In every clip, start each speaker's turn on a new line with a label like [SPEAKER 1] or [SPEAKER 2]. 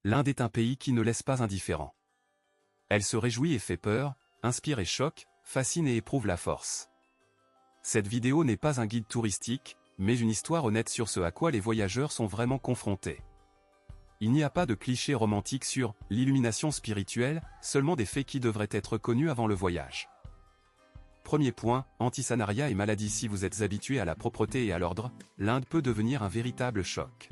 [SPEAKER 1] l'Inde est un pays qui ne laisse pas indifférent. Elle se réjouit et fait peur, inspire et choque, fascine et éprouve la force. Cette vidéo n'est pas un guide touristique, mais une histoire honnête sur ce à quoi les voyageurs sont vraiment confrontés. Il n'y a pas de cliché romantique sur l'illumination spirituelle, seulement des faits qui devraient être connus avant le voyage. Premier point, antisanariat et maladie. Si vous êtes habitué à la propreté et à l'ordre, l'Inde peut devenir un véritable choc.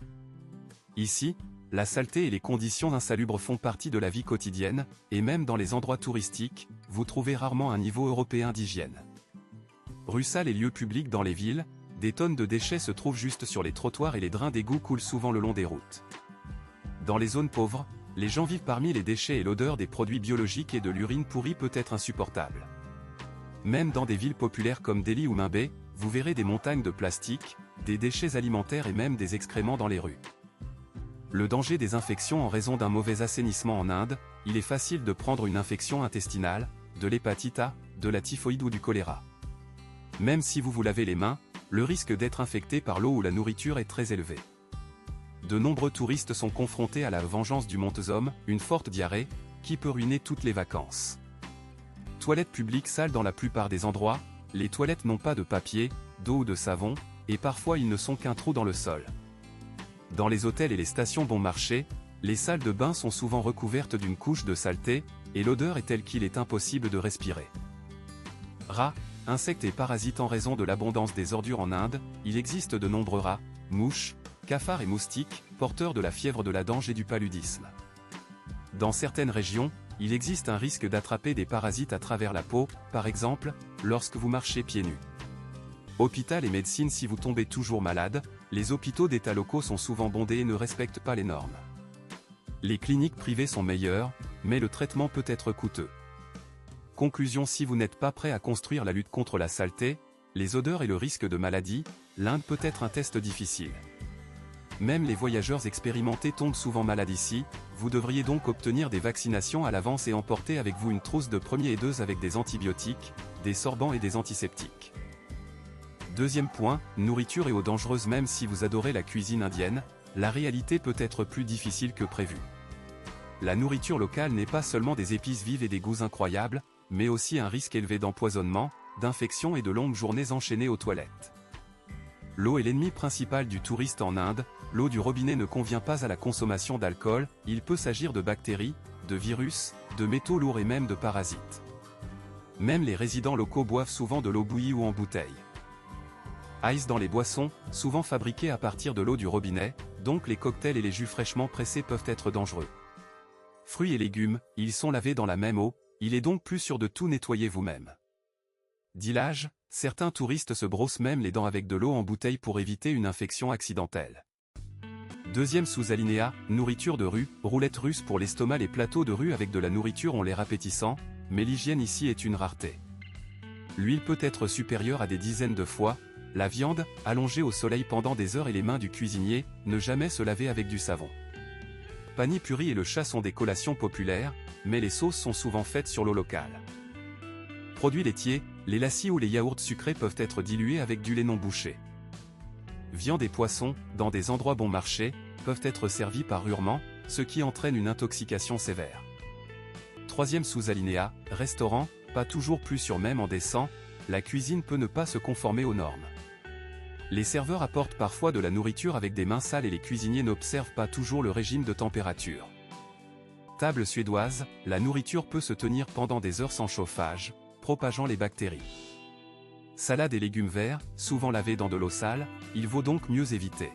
[SPEAKER 1] Ici, la saleté et les conditions insalubres font partie de la vie quotidienne, et même dans les endroits touristiques, vous trouvez rarement un niveau européen d'hygiène. Rues sales et lieux publics dans les villes, des tonnes de déchets se trouvent juste sur les trottoirs et les drains d'égout coulent souvent le long des routes. Dans les zones pauvres, les gens vivent parmi les déchets et l'odeur des produits biologiques et de l'urine pourrie peut être insupportable. Même dans des villes populaires comme Delhi ou Mumbai, vous verrez des montagnes de plastique, des déchets alimentaires et même des excréments dans les rues. Le danger des infections en raison d'un mauvais assainissement en Inde, il est facile de prendre une infection intestinale, de l'hépatite A, de la typhoïde ou du choléra. Même si vous vous lavez les mains, le risque d'être infecté par l'eau ou la nourriture est très élevé. De nombreux touristes sont confrontés à la vengeance du Montezum, une forte diarrhée, qui peut ruiner toutes les vacances. Toilettes publiques sales dans la plupart des endroits, les toilettes n'ont pas de papier, d'eau ou de savon, et parfois ils ne sont qu'un trou dans le sol. Dans les hôtels et les stations bon marché, les salles de bain sont souvent recouvertes d'une couche de saleté, et l'odeur est telle qu'il est impossible de respirer. Rats, insectes et parasites. En raison de l'abondance des ordures en Inde, il existe de nombreux rats, mouches, cafards et moustiques, porteurs de la fièvre de la dange et du paludisme. Dans certaines régions, il existe un risque d'attraper des parasites à travers la peau, par exemple, lorsque vous marchez pieds nus. Hôpital et médecine. Si vous tombez toujours malade, les hôpitaux d'État locaux sont souvent bondés et ne respectent pas les normes. Les cliniques privées sont meilleures, mais le traitement peut être coûteux. Conclusion: si vous n'êtes pas prêt à construire la lutte contre la saleté, les odeurs et le risque de maladie, l'Inde peut être un test difficile. Même les voyageurs expérimentés tombent souvent malades ici, vous devriez donc obtenir des vaccinations à l'avance et emporter avec vous une trousse de premiers aideuses avec des antibiotiques, des sorbants et des antiseptiques. Deuxième point, nourriture et eau dangereuse. Même si vous adorez la cuisine indienne, la réalité peut être plus difficile que prévu. La nourriture locale n'est pas seulement des épices vives et des goûts incroyables, mais aussi un risque élevé d'empoisonnement, d'infection et de longues journées enchaînées aux toilettes. L'eau est l'ennemi principal du touriste en Inde. L'eau du robinet ne convient pas à la consommation d'alcool, il peut s'agir de bactéries, de virus, de métaux lourds et même de parasites. Même les résidents locaux boivent souvent de l'eau bouillie ou en bouteille. Ice dans les boissons, souvent fabriquées à partir de l'eau du robinet, donc les cocktails et les jus fraîchement pressés peuvent être dangereux. Fruits et légumes, ils sont lavés dans la même eau, il est donc plus sûr de tout nettoyer vous-même. Dillage, certains touristes se brossent même les dents avec de l'eau en bouteille pour éviter une infection accidentelle. Deuxième sous-alinéa, nourriture de rue, roulettes russes pour l'estomac. Les plateaux de rue avec de la nourriture ont l'air appétissants, mais l'hygiène ici est une rareté. L'huile peut être supérieure à des dizaines de fois, la viande, allongée au soleil pendant des heures et les mains du cuisinier, ne jamais se laver avec du savon. Pani puri et le chat sont des collations populaires, mais les sauces sont souvent faites sur l'eau locale. Produits laitiers, les lassis ou les yaourts sucrés peuvent être dilués avec du lait non bouché. Viande et poissons, dans des endroits bon marché, peuvent être servis par hurlement, ce qui entraîne une intoxication sévère. Troisième sous-alinéa, restaurant, pas toujours plus sûr. Même en descend, la cuisine peut ne pas se conformer aux normes. Les serveurs apportent parfois de la nourriture avec des mains sales et les cuisiniers n'observent pas toujours le régime de température. Table suédoise, la nourriture peut se tenir pendant des heures sans chauffage, propageant les bactéries. Salade et légumes verts, souvent lavés dans de l'eau sale, il vaut donc mieux éviter.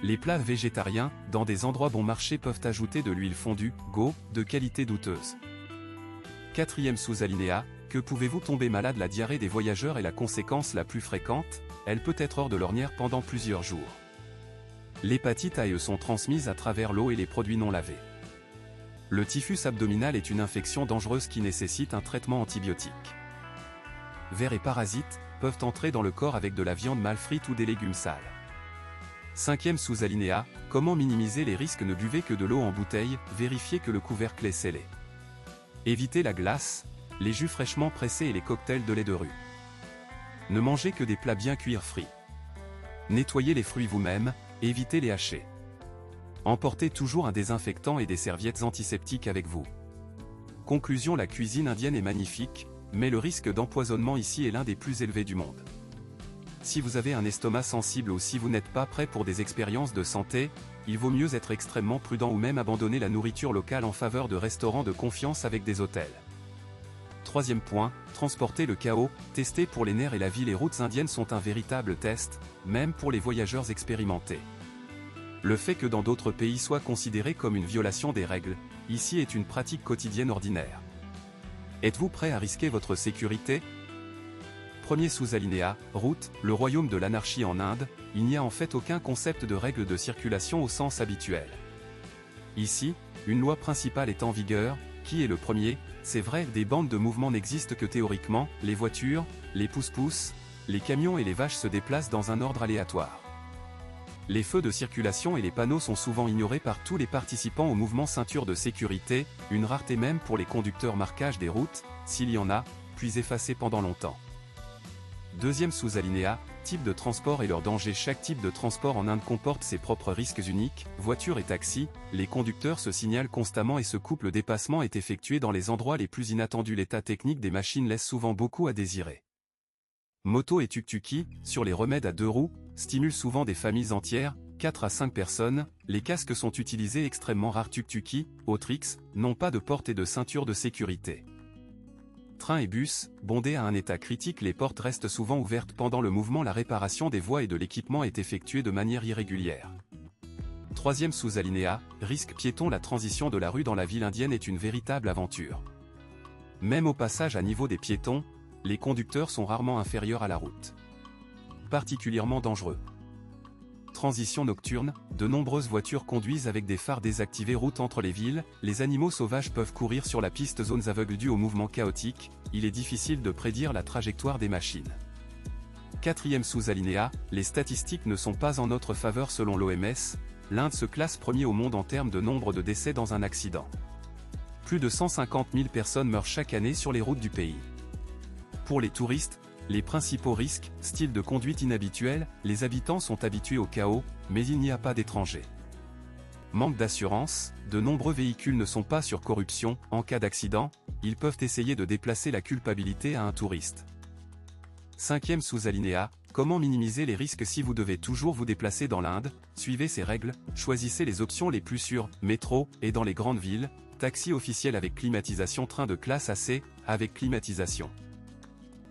[SPEAKER 1] Les plats végétariens, dans des endroits bon marché peuvent ajouter de l'huile fondue, GO, de qualité douteuse. Quatrième sous-alinéa, que pouvez-vous tomber malade? La diarrhée des voyageurs est la conséquence la plus fréquente, elle peut être hors de l'ornière pendant plusieurs jours. L'hépatite A et E sont transmises à travers l'eau et les produits non lavés. Le typhus abdominal est une infection dangereuse qui nécessite un traitement antibiotique. Vers et parasites peuvent entrer dans le corps avec de la viande mal frite ou des légumes sales. Cinquième sous-alinéa, comment minimiser les risques? Ne buvez que de l'eau en bouteille, vérifiez que le couvercle est scellé. Évitez la glace, les jus fraîchement pressés et les cocktails de lait de rue. Ne mangez que des plats bien cuits frits. Nettoyez les fruits vous-même, évitez les hacher. Emportez toujours un désinfectant et des serviettes antiseptiques avec vous. Conclusion: la cuisine indienne est magnifique, mais le risque d'empoisonnement ici est l'un des plus élevés du monde. Si vous avez un estomac sensible ou si vous n'êtes pas prêt pour des expériences de santé, il vaut mieux être extrêmement prudent ou même abandonner la nourriture locale en faveur de restaurants de confiance avec des hôtels. Troisième point, transporter le chaos. Tester pour les nerfs et la vie. Les routes indiennes sont un véritable test, même pour les voyageurs expérimentés. Le fait que dans d'autres pays soit considéré comme une violation des règles, ici est une pratique quotidienne ordinaire. Êtes-vous prêt à risquer votre sécurité? Premier sous-alinéa, route, le royaume de l'anarchie en Inde, il n'y a en fait aucun concept de règle de circulation au sens habituel. Ici, une loi principale est en vigueur, qui est le premier, c'est vrai, des bandes de mouvement n'existent que théoriquement, les voitures, les pousse-pousse, les camions et les vaches se déplacent dans un ordre aléatoire. Les feux de circulation et les panneaux sont souvent ignorés par tous les participants au mouvement ceinture de sécurité, une rareté même pour les conducteurs marquage des routes, s'il y en a, puis effacés pendant longtemps. Deuxième sous-alinéa, type de transport et leurs dangers. Chaque type de transport en Inde comporte ses propres risques uniques. Voiture et taxi, les conducteurs se signalent constamment et ce couple dépassement est effectué dans les endroits les plus inattendus. L'état technique des machines laisse souvent beaucoup à désirer. Moto et tuk-tuki, sur les remèdes à 2 roues, stimulent souvent des familles entières, 4 à 5 personnes. Les casques sont utilisés extrêmement rares. Tuk-tuki, Autrix, n'ont pas de porte et de ceinture de sécurité. Trains et bus, bondés à un état critique, les portes restent souvent ouvertes pendant le mouvement. La réparation des voies et de l'équipement est effectuée de manière irrégulière. Troisième sous-alinéa, risque piéton. La transition de la rue dans la ville indienne est une véritable aventure. Même au passage à niveau des piétons, les conducteurs sont rarement inférieurs à la route. Particulièrement dangereux. Transition nocturne, de nombreuses voitures conduisent avec des phares désactivés. Route entre les villes, les animaux sauvages peuvent courir sur la piste. Zones aveugles dues au mouvement chaotique, il est difficile de prédire la trajectoire des machines. Quatrième sous-alinéa, les statistiques ne sont pas en notre faveur selon l'OMS, l'Inde se classe premier au monde en termes de nombre de décès dans un accident. Plus de 150 000 personnes meurent chaque année sur les routes du pays. Pour les touristes, les principaux risques, style de conduite inhabituel, les habitants sont habitués au chaos, mais il n'y a pas d'étrangers. Manque d'assurance, de nombreux véhicules ne sont pas sur corruption, en cas d'accident, ils peuvent essayer de déplacer la culpabilité à un touriste. Cinquième sous-alinéa, comment minimiser les risques. Si vous devez toujours vous déplacer dans l'Inde, suivez ces règles, choisissez les options les plus sûres, métro, et dans les grandes villes, taxi officiel avec climatisation, train de classe AC, avec climatisation.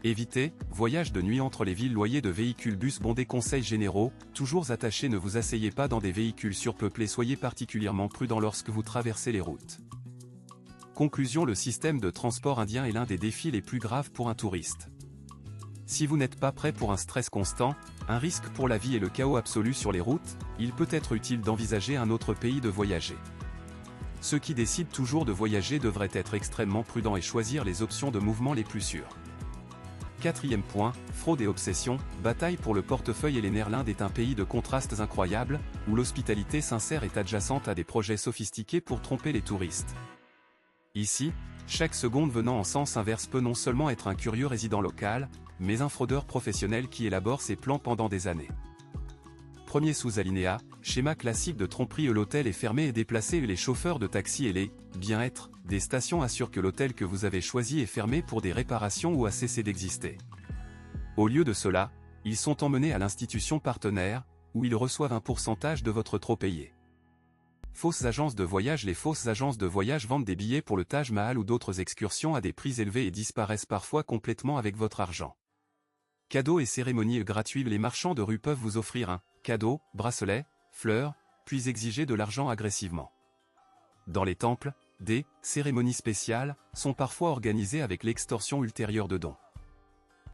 [SPEAKER 1] Évitez, voyage de nuit entre les villes, loyer de véhicules, bus bondés. Conseils généraux, toujours attachés, ne vous asseyez pas dans des véhicules surpeuplés, soyez particulièrement prudent lorsque vous traversez les routes. Conclusion: le système de transport indien est l'un des défis les plus graves pour un touriste. Si vous n'êtes pas prêt pour un stress constant, un risque pour la vie et le chaos absolu sur les routes, il peut être utile d'envisager un autre pays de voyager. Ceux qui décident toujours de voyager devraient être extrêmement prudents et choisir les options de mouvement les plus sûres. Quatrième point, fraude et obsession, bataille pour le portefeuille et les nerfs. L'Inde est un pays de contrastes incroyables, où l'hospitalité sincère est adjacente à des projets sophistiqués pour tromper les touristes. Ici, chaque seconde venant en sens inverse peut non seulement être un curieux résident local, mais un fraudeur professionnel qui élabore ses plans pendant des années. Premier sous-alinéa, schéma classique de tromperie. L'hôtel est fermé et déplacé. Les chauffeurs de taxi et les bien-être des stations assurent que l'hôtel que vous avez choisi est fermé pour des réparations ou a cessé d'exister. Au lieu de cela, ils sont emmenés à l'institution partenaire, où ils reçoivent un pourcentage de votre trop payé. Fausses agences de voyage. Les fausses agences de voyage vendent des billets pour le Taj Mahal ou d'autres excursions à des prix élevés et disparaissent parfois complètement avec votre argent. Cadeaux et cérémonies gratuits. Les marchands de rue peuvent vous offrir un cadeau, bracelet, fleurs, puis exiger de l'argent agressivement. Dans les temples, des cérémonies spéciales sont parfois organisées avec l'extorsion ultérieure de dons.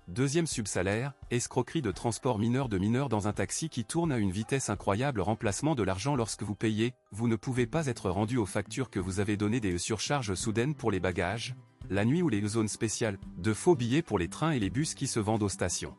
[SPEAKER 1] Deuxième subsalaire, escroquerie de transport mineur de mineurs dans un taxi qui tourne à une vitesse incroyable. Remplacement de l'argent. Lorsque vous payez, vous ne pouvez pas être rendu aux factures que vous avez données. Des surcharges soudaines pour les bagages, la nuit ou les zones spéciales, de faux billets pour les trains et les bus qui se vendent aux stations.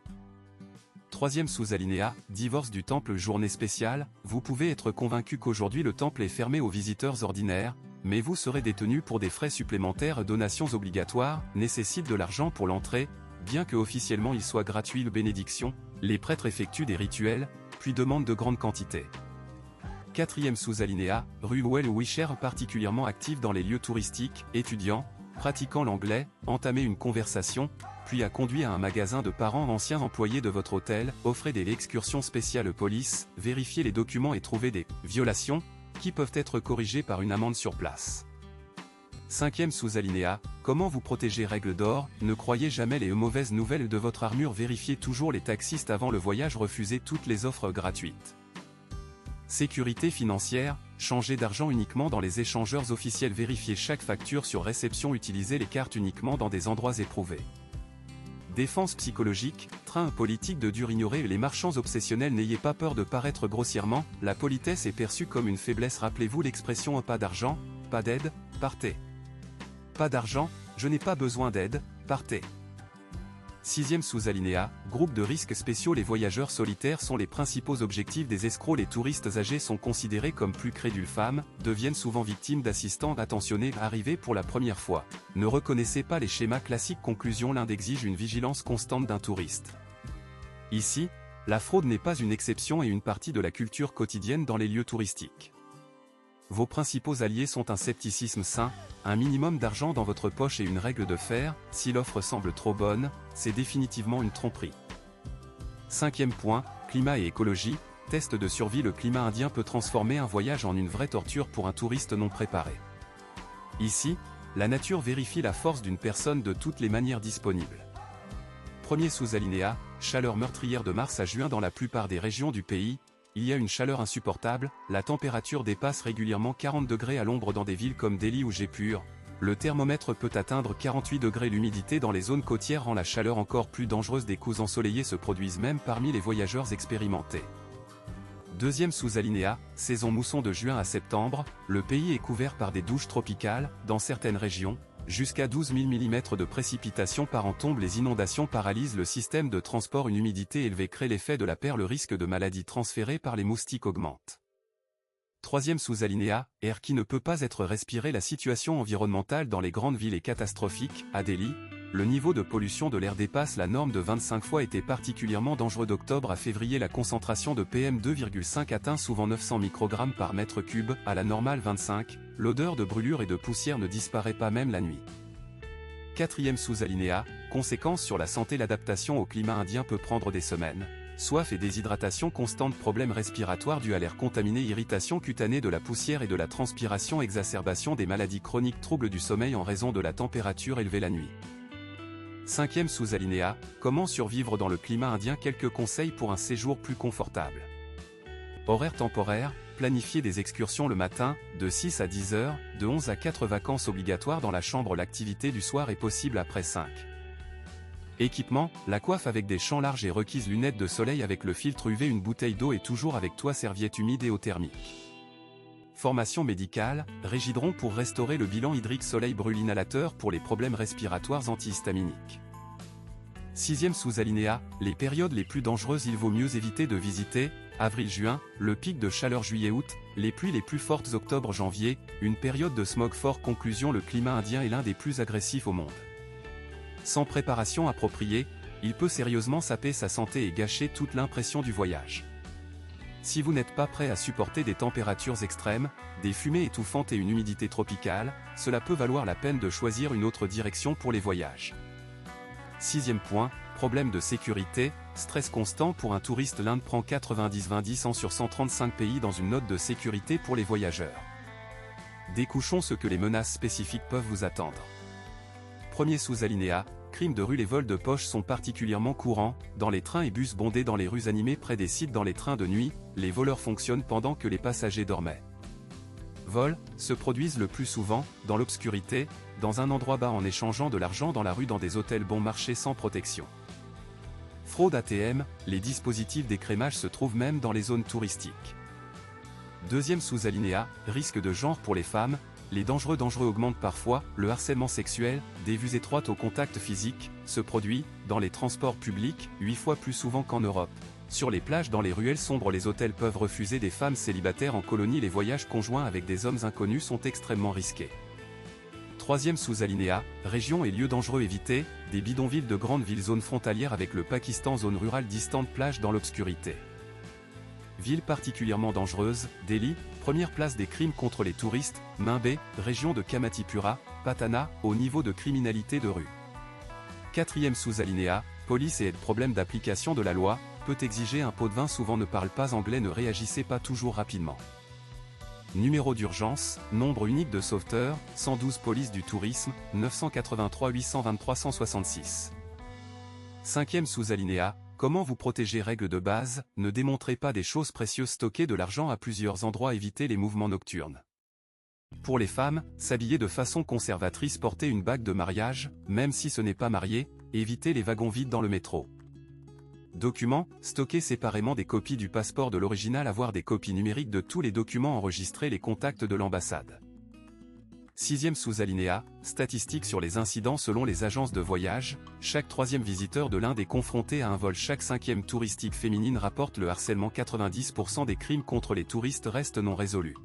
[SPEAKER 1] Troisième sous-alinéa, divorce du temple. Journée spéciale, vous pouvez être convaincu qu'aujourd'hui le temple est fermé aux visiteurs ordinaires, mais vous serez détenu pour des frais supplémentaires. Donations obligatoires, nécessitent de l'argent pour l'entrée, bien que officiellement il soit gratuit. Bénédiction, les prêtres effectuent des rituels, puis demandent de grandes quantités. Quatrième sous-alinéa, Ruwell ou Wisher particulièrement actifs dans les lieux touristiques, étudiants, pratiquant l'anglais, entamer une conversation, puis a conduit à un magasin de parents anciens employés de votre hôtel, offrez des excursions spéciales police, vérifiez les documents et trouvez des violations, qui peuvent être corrigées par une amende sur place. Cinquième sous-alinéa, comment vous protéger règle d'or, ne croyez jamais les mauvaises nouvelles de votre armure, vérifiez toujours les taxistes avant le voyage, refusez toutes les offres gratuites. Sécurité financière, changez d'argent uniquement dans les échangeurs officiels, vérifiez chaque facture sur réception, utilisez les cartes uniquement dans des endroits éprouvés. Défense psychologique, train politique de dur, ignorer les marchands obsessionnels, n'ayez pas peur de paraître grossièrement, la politesse est perçue comme une faiblesse, rappelez-vous l'expression pas d'argent, pas d'aide, partez. Pas d'argent, je n'ai pas besoin d'aide, partez. Sixième sous-alinéa, groupe de risques spéciaux, les voyageurs solitaires sont les principaux objectifs des escrocs, les touristes âgés sont considérés comme plus crédules, femmes, deviennent souvent victimes d'assistants attentionnés arrivés pour la première fois. Ne reconnaissez pas les schémas classiques. Conclusion, l'Inde exige une vigilance constante d'un touriste. Ici, la fraude n'est pas une exception et une partie de la culture quotidienne dans les lieux touristiques. Vos principaux alliés sont un scepticisme sain, un minimum d'argent dans votre poche et une règle de fer, si l'offre semble trop bonne, c'est définitivement une tromperie. Cinquième point, climat et écologie, test de survie, le climat indien peut transformer un voyage en une vraie torture pour un touriste non préparé. Ici, la nature vérifie la force d'une personne de toutes les manières disponibles. Premier sous-alinéa, chaleur meurtrière de mars à juin dans la plupart des régions du pays. Il y a une chaleur insupportable, la température dépasse régulièrement 40 degrés à l'ombre dans des villes comme Delhi ou Jaipur. Le thermomètre peut atteindre 48 degrés, l'humidité dans les zones côtières rend la chaleur encore plus dangereuse, des coups ensoleillés se produisent même parmi les voyageurs expérimentés. Deuxième sous-alinéa, saison mousson de juin à septembre, le pays est couvert par des douches tropicales, dans certaines régions. Jusqu'à 12 000 mm de précipitations par an tombent, les inondations paralysent le système de transport, une humidité élevée crée l'effet de la paire, le risque de maladies transférées par les moustiques augmente. Troisième sous-alinéa, air qui ne peut pas être respiré, la situation environnementale dans les grandes villes est catastrophique. À Delhi, le niveau de pollution de l'air dépasse la norme de 25 fois, était particulièrement dangereux d'octobre à février, la concentration de PM2,5 atteint souvent 900 microgrammes par mètre cube, à la normale 25, l'odeur de brûlure et de poussière ne disparaît pas même la nuit. Quatrième sous-alinéa, conséquences sur la santé, l'adaptation au climat indien peut prendre des semaines. Soif et déshydratation constante, problèmes respiratoires dus à l'air contaminé, irritation cutanée de la poussière et de la transpiration, exacerbation des maladies chroniques, troubles du sommeil en raison de la température élevée la nuit. Cinquième sous-alinéa, comment survivre dans le climat indien, quelques conseils pour un séjour plus confortable. Horaire temporaire, planifiez des excursions le matin, de 6 à 10 heures, de 11 à 4 vacances obligatoires dans la chambre, l'activité du soir est possible après 5. Équipement, la coiffe avec des champs larges et requise, lunettes de soleil avec le filtre UV, une bouteille d'eau et toujours avec toi, serviette humide et eau thermique. Formation médicale, Régidron pour restaurer le bilan hydrique, soleil brûle, inhalateur pour les problèmes respiratoires, antihistaminiques. Sixième sous-alinéa, les périodes les plus dangereuses, il vaut mieux éviter de visiter, avril-juin, le pic de chaleur juillet-août, les pluies les plus fortes octobre-janvier, une période de smog fort. Conclusion, le climat indien est l'un des plus agressifs au monde. Sans préparation appropriée, il peut sérieusement saper sa santé et gâcher toute l'impression du voyage. Si vous n'êtes pas prêt à supporter des températures extrêmes, des fumées étouffantes et une humidité tropicale, cela peut valoir la peine de choisir une autre direction pour les voyages. Sixième point, problème de sécurité, stress constant pour un touriste, l'Inde prend 90-20 ans sur 135 pays dans une note de sécurité pour les voyageurs. Découchons ce que les menaces spécifiques peuvent vous attendre. Premier sous-alinéa, crimes de rue, les vols de poche sont particulièrement courants, dans les trains et bus bondés, dans les rues animées près des sites, dans les trains de nuit, les voleurs fonctionnent pendant que les passagers dormaient. Vols se produisent le plus souvent, dans l'obscurité, dans un endroit bas, en échangeant de l'argent dans la rue, dans des hôtels bon marché sans protection. Fraude ATM, les dispositifs d'écrémage se trouvent même dans les zones touristiques. Deuxième sous-alinéa, risque de genre pour les femmes, les dangereux augmentent parfois, le harcèlement sexuel, des vues étroites au contact physique, se produit, dans les transports publics, 8 fois plus souvent qu'en Europe. Sur les plages, dans les ruelles sombres, les hôtels peuvent refuser des femmes célibataires en colonie, les voyages conjoints avec des hommes inconnus sont extrêmement risqués. Troisième sous-alinéa, régions et lieux dangereux évités, des bidonvilles de grandes villes, zones frontalières avec le Pakistan, zone rurale distante, plage dans l'obscurité. ville particulièrement dangereuse, Delhi, première place des crimes contre les touristes, Mumbai, région de Kamatipura, Patna, au niveau de criminalité de rue. Quatrième sous-alinéa, police et aide problème d'application de la loi, peut exiger un pot de vin souvent ne parle pas anglais ne réagissez pas toujours rapidement. Numéro d'urgence, nombre unique de sauveteurs, 112 police du tourisme, 983 823 166. Cinquième sous-alinéa, comment vous protéger règle de base, ne démontrez pas des choses précieuses stocker de l'argent à plusieurs endroits évitez les mouvements nocturnes. Pour les femmes, s'habiller de façon conservatrice porter une bague de mariage, même si ce n'est pas marié, éviter les wagons vides dans le métro. Documents, stocker séparément des copies du passeport de l'original avoir des copies numériques de tous les documents enregistrer les contacts de l'ambassade. Sixième sous-alinéa, statistiques sur les incidents selon les agences de voyage, chaque troisième visiteur de l'Inde est confronté à un vol chaque cinquième touristique féminine rapporte le harcèlement 90% des crimes contre les touristes restent non résolus.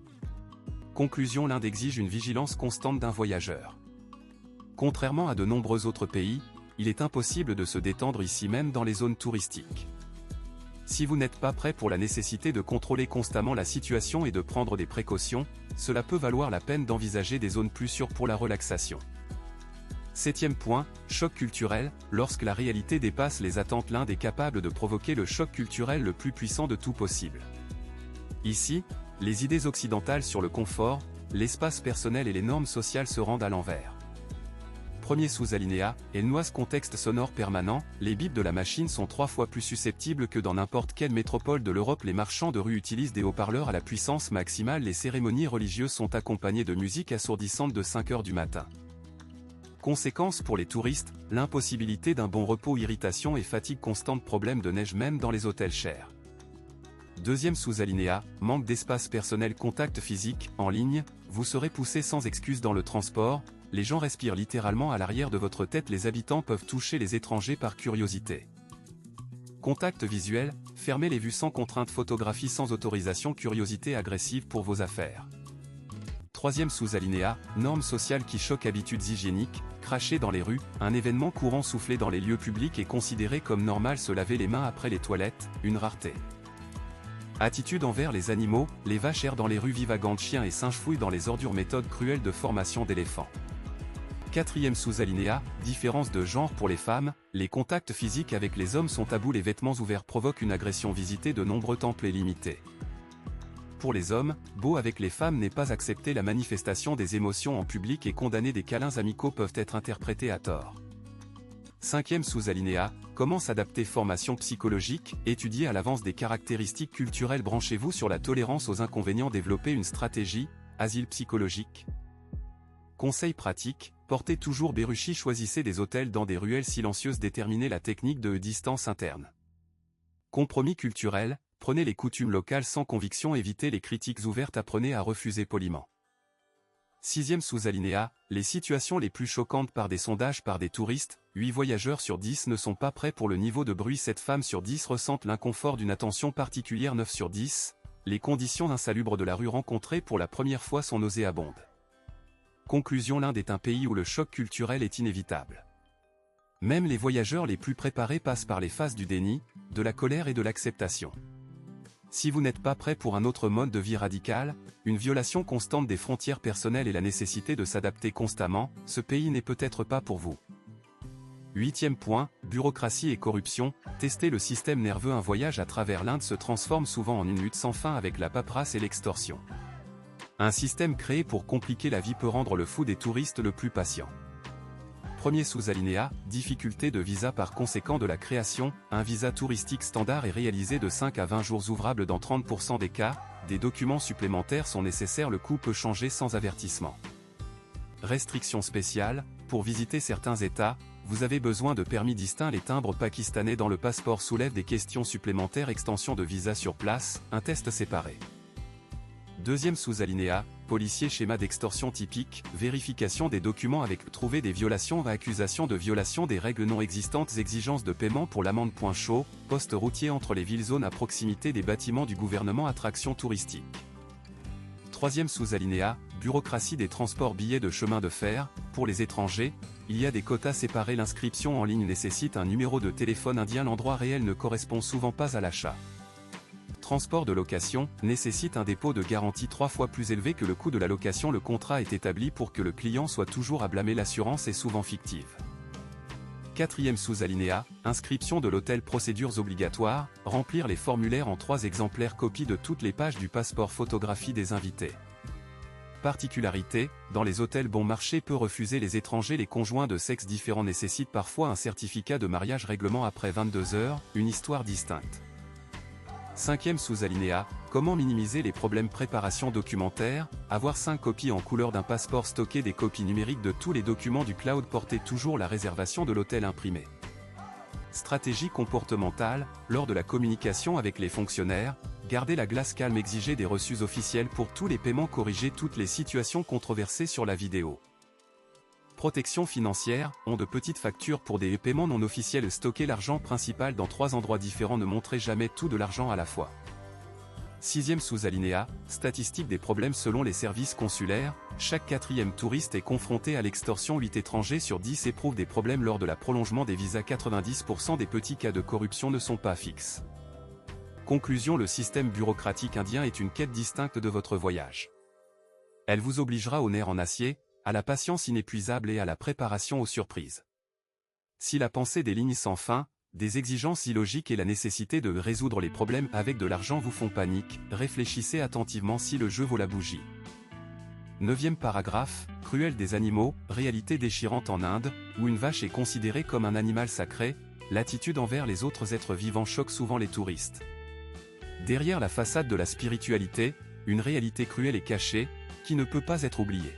[SPEAKER 1] Conclusion l'Inde exige une vigilance constante d'un voyageur. Contrairement à de nombreux autres pays, il est impossible de se détendre ici même dans les zones touristiques. Si vous n'êtes pas prêt pour la nécessité de contrôler constamment la situation et de prendre des précautions, cela peut valoir la peine d'envisager des zones plus sûres pour la relaxation. Septième point, choc culturel, lorsque la réalité dépasse les attentes l'Inde est capable de provoquer le choc culturel le plus puissant de tout possible. Ici, les idées occidentales sur le confort, l'espace personnel et les normes sociales se rendent à l'envers. Premier sous-alinéa, Elnoise contexte sonore permanent, les bips de la machine sont 3 fois plus susceptibles que dans n'importe quelle métropole de l'Europe les marchands de rue utilisent des haut-parleurs à la puissance maximale les cérémonies religieuses sont accompagnées de musique assourdissante de 5 heures du matin. Conséquence pour les touristes, l'impossibilité d'un bon repos irritation et fatigue constante problème de neige même dans les hôtels chers. Deuxième sous-alinéa, manque d'espace personnel contact physique, en ligne, vous serez poussé sans excuse dans le transport, les gens respirent littéralement à l'arrière de votre tête les habitants peuvent toucher les étrangers par curiosité. Contact visuel, fermez les vues sans contrainte photographie sans autorisation curiosité agressive pour vos affaires. Troisième sous-alinéa, normes sociales qui choquent habitudes hygiéniques, cracher dans les rues, un événement courant souffler dans les lieux publics est considéré comme normal se laver les mains après les toilettes, une rareté. Attitude envers les animaux, les vaches errent dans les rues vivagantes chiens et singes fouillent dans les ordures méthode cruelle de formation d'éléphants. Quatrième sous-alinéa, différence de genre pour les femmes, les contacts physiques avec les hommes sont tabous les vêtements ouverts provoquent une agression visiter de nombreux temples et limités. Pour les hommes, beau avec les femmes n'est pas accepter la manifestation des émotions en public et condamner des câlins amicaux peuvent être interprétés à tort. Cinquième sous-alinéa, comment s'adapter formation psychologique, étudier à l'avance des caractéristiques culturelles branchez-vous sur la tolérance aux inconvénients développer une stratégie, asile psychologique. Conseil pratique, portez toujours Berushi choisissez des hôtels dans des ruelles silencieuses déterminez la technique de distance interne. Compromis culturel, prenez les coutumes locales sans conviction évitez les critiques ouvertes apprenez à refuser poliment. Sixième sous-alinéa, les situations les plus choquantes par des sondages par des touristes, 8 voyageurs sur 10 ne sont pas prêts pour le niveau de bruit 7 femmes sur 10 ressentent l'inconfort d'une attention particulière 9 sur 10, les conditions insalubres de la rue rencontrées pour la première fois sont nauséabondes. Conclusion l'Inde est un pays où le choc culturel est inévitable. Même les voyageurs les plus préparés passent par les phases du déni, de la colère et de l'acceptation. Si vous n'êtes pas prêt pour un autre mode de vie radical, une violation constante des frontières personnelles et la nécessité de s'adapter constamment, ce pays n'est peut-être pas pour vous. Huitième point, bureaucratie et corruption, tester le système nerveux un voyage à travers l'Inde se transforme souvent en une lutte sans fin avec la paperasse et l'extorsion. Un système créé pour compliquer la vie peut rendre le fou des touristes le plus patient. Premier sous-alinéa, difficulté de visa par conséquent de la création, un visa touristique standard est réalisé de 5 à 20 jours ouvrables dans 30% des cas, des documents supplémentaires sont nécessaires le coût peut changer sans avertissement. Restrictions spéciales, pour visiter certains États, vous avez besoin de permis distincts les timbres pakistanais dans le passeport soulèvent des questions supplémentaires extension de visa sur place, un test séparé. Deuxième sous-alinéa, policier schéma d'extorsion typique, vérification des documents avec trouver des violations à accusation de violation des règles non existantes exigences de paiement pour l'amende. Chaud, poste routier entre les villes zones à proximité des bâtiments du gouvernement attractions touristiques. Troisième sous-alinéa, bureaucratie des transports billets de chemin de fer, pour les étrangers, il y a des quotas séparés l'inscription en ligne nécessite un numéro de téléphone indien l'endroit réel ne correspond souvent pas à l'achat. Transport de location, nécessite un dépôt de garantie 3 fois plus élevé que le coût de la location. Le contrat est établi pour que le client soit toujours à blâmer. L'assurance est souvent fictive. Quatrième sous-alinéa, inscription de l'hôtel. Procédures obligatoires, remplir les formulaires en 3 exemplaires. Copie de toutes les pages du passeport. Photographie des invités. Particularité, dans les hôtels bon marché peut refuser les étrangers. Les conjoints de sexe différents nécessitent parfois un certificat de mariage. Règlement après 22 heures, une histoire distincte. Cinquième sous-alinéa, comment minimiser les problèmes. Préparation documentaire, avoir 5 copies en couleur d'un passeport. Stocker des copies numériques de tous les documents du cloud. Porter toujours la réservation de l'hôtel imprimée. Stratégie comportementale, lors de la communication avec les fonctionnaires, garder la glace calme. Exiger des reçus officiels pour tous les paiements. Corriger toutes les situations controversées sur la vidéo. Protection financière, ont de petites factures pour des paiements non officiels. Stocker l'argent principal dans 3 endroits différents. Ne montrez jamais tout de l'argent à la fois. Sixième sous-alinéa, statistique des problèmes. Selon les services consulaires, chaque 4e touriste est confronté à l'extorsion. 8 étrangers sur 10 éprouvent des problèmes lors de la prolongement des visas. 90% des petits cas de corruption ne sont pas fixes. Conclusion, le système bureaucratique indien est une quête distincte de votre voyage. Elle vous obligera au nerf en acier, à la patience inépuisable et à la préparation aux surprises. Si la pensée des lignes sans fin, des exigences illogiques et la nécessité de résoudre les problèmes avec de l'argent vous font panique, réfléchissez attentivement si le jeu vaut la bougie. 9e paragraphe, cruel des animaux, réalité déchirante en Inde, où une vache est considérée comme un animal sacré, l'attitude envers les autres êtres vivants choque souvent les touristes. Derrière la façade de la spiritualité, une réalité cruelle est cachée, qui ne peut pas être oubliée.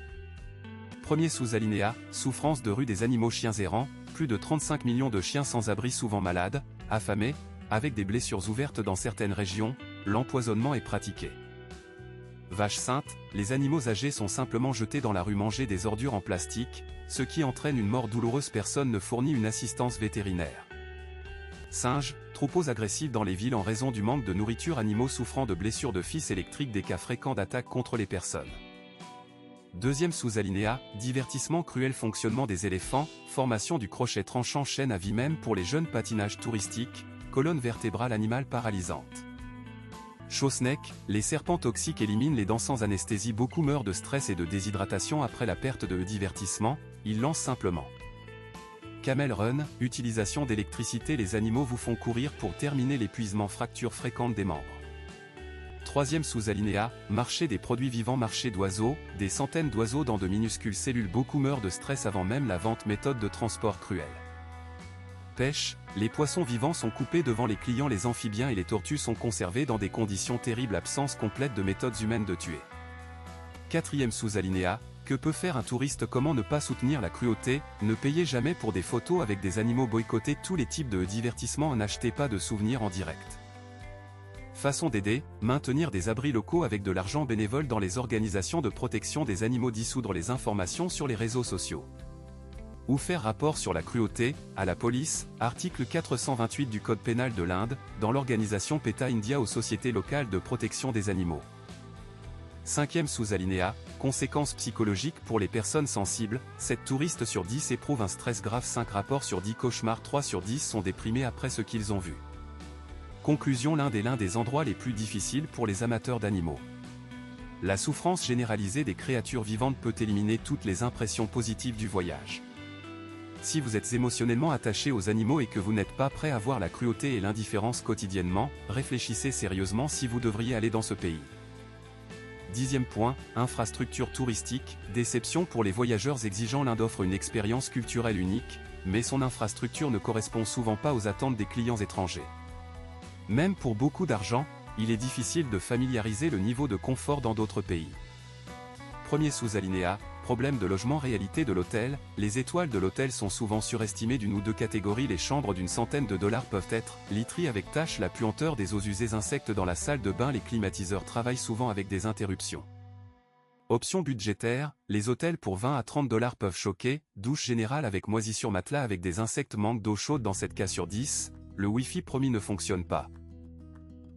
[SPEAKER 1] Premier sous-alinéa, souffrance de rue des animaux. Chiens errants, plus de 35 millions de chiens sans abri, souvent malades, affamés, avec des blessures ouvertes dans certaines régions, l'empoisonnement est pratiqué. Vache sainte, les animaux âgés sont simplement jetés dans la rue. Manger des ordures en plastique, ce qui entraîne une mort douloureuse. Personne ne fournit une assistance vétérinaire. Singes, troupeaux agressifs dans les villes en raison du manque de nourriture. Animaux souffrant de blessures de fils électriques. Des cas fréquents d'attaques contre les personnes. Deuxième sous-alinéa, divertissement cruel. Fonctionnement des éléphants, formation du crochet tranchant. Chaîne à vie même pour les jeunes. Patinage touristique, colonne vertébrale animale paralysante. Chausse-neck, les serpents toxiques éliminent les dents sans anesthésie. Beaucoup meurent de stress et de déshydratation après la perte de divertissement, ils lancent simplement. Camel run, utilisation d'électricité. Les animaux vous font courir pour terminer l'épuisement. Fractures fréquentes des membres. Troisième sous-alinéa, marché des produits vivants. Marché d'oiseaux, des centaines d'oiseaux dans de minuscules cellules. Beaucoup meurent de stress avant même la vente. Méthode de transport cruelle. Pêche, les poissons vivants sont coupés devant les clients. Les amphibiens et les tortues sont conservés dans des conditions terribles. Absence complète de méthodes humaines de tuer. Quatrième sous-alinéa, que peut faire un touriste? Comment ne pas soutenir la cruauté? Ne payez jamais pour des photos avec des animaux. Boycottez tous les types de divertissements. N'achetez pas de souvenirs en direct. Façon d'aider, maintenir des abris locaux avec de l'argent bénévole dans les organisations de protection des animaux. Dissoudre les informations sur les réseaux sociaux. Ou faire rapport sur la cruauté, à la police, article 428 du Code pénal de l'Inde, dans l'organisation PETA India aux sociétés locales de protection des animaux. Cinquième sous-alinéa, conséquences psychologiques pour les personnes sensibles, 7 touristes sur 10 éprouvent un stress grave. 5 rapports sur 10 cauchemars. 3 sur 10 sont déprimés après ce qu'ils ont vu. Conclusion, l'Inde est l'un des endroits les plus difficiles pour les amateurs d'animaux. La souffrance généralisée des créatures vivantes peut éliminer toutes les impressions positives du voyage. Si vous êtes émotionnellement attaché aux animaux et que vous n'êtes pas prêt à voir la cruauté et l'indifférence quotidiennement, réfléchissez sérieusement si vous devriez aller dans ce pays. 10e point, infrastructure touristique, déception pour les voyageurs exigeants. L'Inde offre une expérience culturelle unique, mais son infrastructure ne correspond souvent pas aux attentes des clients étrangers. Même pour beaucoup d'argent, il est difficile de familiariser le niveau de confort dans d'autres pays. Premier sous-alinéa, problème de logement. Réalité de l'hôtel, les étoiles de l'hôtel sont souvent surestimées d'une ou deux catégories. Les chambres d'une centaine de dollars peuvent être literies avec taches, la puanteur des eaux usées, insectes dans la salle de bain. Les climatiseurs travaillent souvent avec des interruptions. Options budgétaires, les hôtels pour 20 à 30 dollars peuvent choquer, douche générale avec moisissure, matelas avec des insectes, manque d'eau chaude dans 7 cas sur 10, le Wi-Fi promis ne fonctionne pas.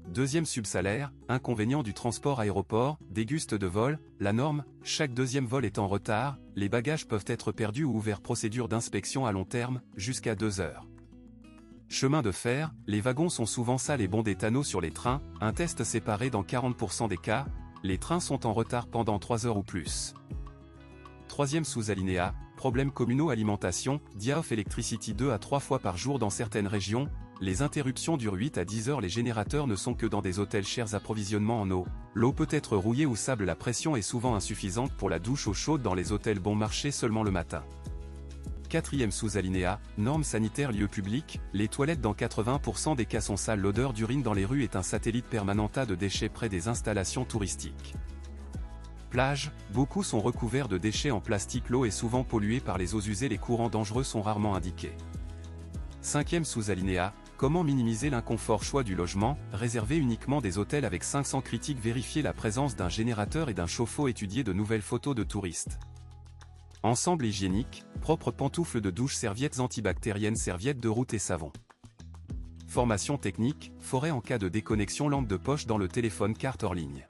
[SPEAKER 1] Deuxième subsalaire, inconvénient du transport aéroport, déguste de vol, la norme, chaque deuxième vol est en retard, les bagages peuvent être perdus ou ouverts. Procédure d'inspection à long terme, jusqu'à 2 heures. Chemin de fer, les wagons sont souvent sales et bondent d'éthano sur les trains, un test séparé dans 40% des cas, les trains sont en retard pendant 3 heures ou plus. Troisième sous-alinéa, problèmes communaux alimentation, Dia-Off Electricity 2 à 3 fois par jour dans certaines régions, les interruptions durent 8 à 10 heures. Les générateurs ne sont que dans des hôtels chers. Approvisionnement en eau. L'eau peut être rouillée ou sable. La pression est souvent insuffisante pour la douche eau chaude dans les hôtels bon marché seulement le matin. Quatrième sous-alinéa, normes sanitaires lieux publics, les toilettes dans 80% des cas sont sales. L'odeur d'urine dans les rues est un satellite permanent. Tas de déchets près des installations touristiques. Plage, beaucoup sont recouverts de déchets en plastique. L'eau est souvent polluée par les eaux usées. Les courants dangereux sont rarement indiqués. Cinquième sous-alinéa, comment minimiser l'inconfort. Choix du logement, réservé uniquement des hôtels avec 500 critiques. Vérifier la présence d'un générateur et d'un chauffe-eau. Étudier de nouvelles photos de touristes. Ensemble hygiénique, propres pantoufles de douche, serviettes antibactériennes, serviettes de route et savon. Formation technique, forêt en cas de déconnexion, lampe de poche dans le téléphone, carte hors ligne.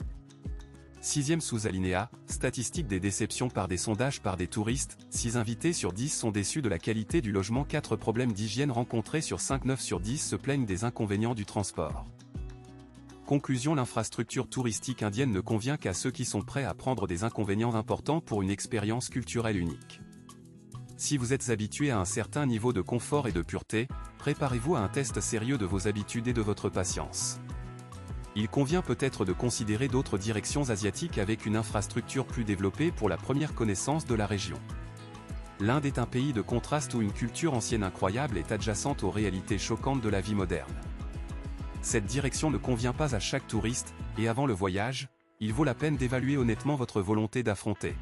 [SPEAKER 1] Sixième sous-alinéa, statistiques des déceptions par des sondages par des touristes, 6 invités sur 10 sont déçus de la qualité du logement. 4 problèmes d'hygiène rencontrés sur 5, 9 sur 10 se plaignent des inconvénients du transport. Conclusion, l'infrastructure touristique indienne ne convient qu'à ceux qui sont prêts à prendre des inconvénients importants pour une expérience culturelle unique. Si vous êtes habitué à un certain niveau de confort et de pureté, préparez-vous à un test sérieux de vos habitudes et de votre patience. Il convient peut-être de considérer d'autres directions asiatiques avec une infrastructure plus développée pour la première connaissance de la région. L'Inde est un pays de contraste où une culture ancienne incroyable est adjacente aux réalités choquantes de la vie moderne. Cette direction ne convient pas à chaque touriste, et avant le voyage, il vaut la peine d'évaluer honnêtement votre volonté d'affronter.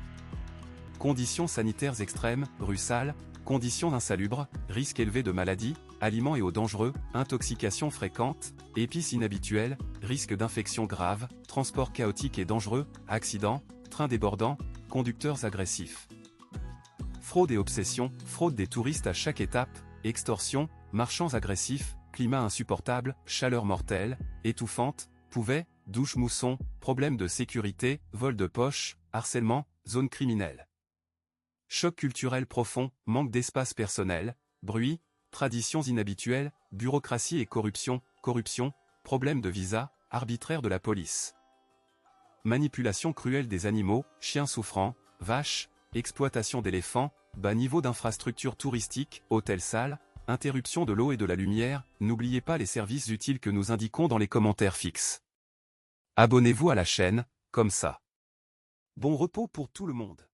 [SPEAKER 1] Conditions sanitaires extrêmes, rues sales, conditions insalubres, risque élevé de maladies, aliments et eaux dangereux, intoxication fréquente, épices inhabituelles, risque d'infection grave, transport chaotique et dangereux, accidents, train débordant, conducteurs agressifs. Fraude et obsession, fraude des touristes à chaque étape, extorsion, marchands agressifs, climat insupportable, chaleur mortelle, étouffante, pouvets, douche mousson, problèmes de sécurité, vol de poche, harcèlement, zone criminelle. Choc culturel profond, manque d'espace personnel, bruit, traditions inhabituelles, bureaucratie et corruption, problème de visa, arbitraire de la police. Manipulation cruelle des animaux, chiens souffrants, vaches, exploitation d'éléphants, bas niveau d'infrastructures touristiques, hôtels sales, interruption de l'eau et de la lumière. N'oubliez pas les services utiles que nous indiquons dans les commentaires fixes. Abonnez-vous à la chaîne, comme ça. Bon repos pour tout le monde.